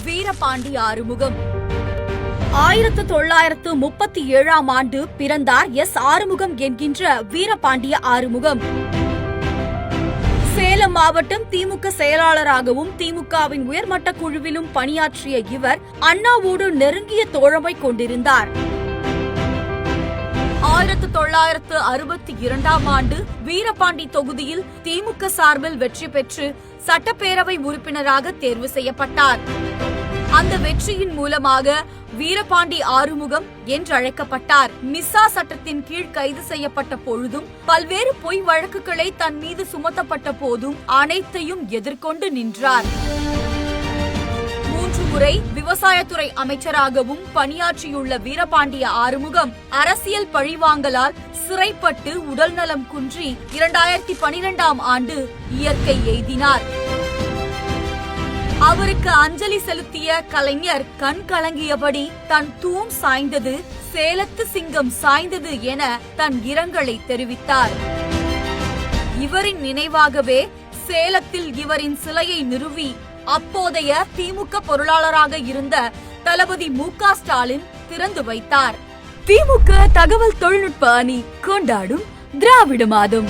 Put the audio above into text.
வீரபாண்டி ஆறுமுகம். 1937ஆம் ஆண்டு பிறந்தார் ஆறுமுகம் என்கின்ற வீரபாண்டிய ஆறுமுகம். சேலம் மாவட்டம் திமுக செயலாளராகவும் திமுகவின் உயர்மட்ட குழுவிலும் பணியாற்றிய இவர் அண்ணாவோடு நெருங்கிய தோழமை கொண்டிருந்தார். 1962ஆம் ஆண்டு வீரபாண்டி தொகுதியில் திமுக சார்பில் வெற்றி பெற்று சட்டப்பேரவை உறுப்பினராக தேர்வு செய்யப்பட்டார். அந்த வெற்றியின் மூலமாக வீரபாண்டி ஆறுமுகம் என்றழைக்கப்பட்டார். மிசா சட்டத்தின் கீழ் கைது செய்யப்பட்ட பொழுதும் பல்வேறு பொய் வழக்குகளை தன் மீது சுமத்தப்பட்ட போதும் அனைத்தையும் எதிர்கொண்டு நின்றார். 3 முறை விவசாயத்துறை அமைச்சராகவும் பணியாற்றியுள்ள வீரபாண்டிய ஆறுமுகம் அரசியல் பழிவாங்கலால் சிறைப்பட்டு உடல்நலம் குன்றி 2012ஆம் ஆண்டு இயற்கை எய்தினார். அவருக்கு அஞ்சலி செலுத்திய கலைஞர் கண் கலங்கியபடி தன் தூண் சாய்ந்தது, சேலத்து சிங்கம் சாய்ந்தது என தன் இரங்கலை தெரிவித்தார். இவரின் நினைவாகவே சேலத்தில் இவரின் சிலையை நிறுவி அப்போதைய திமுக பொருளாளராக இருந்த தளபதி மு.க. ஸ்டாலின் திறந்து வைத்தார். திமுக தகவல் தொழில்நுட்ப அணி கொண்டாடும் திராவிட மாதம்.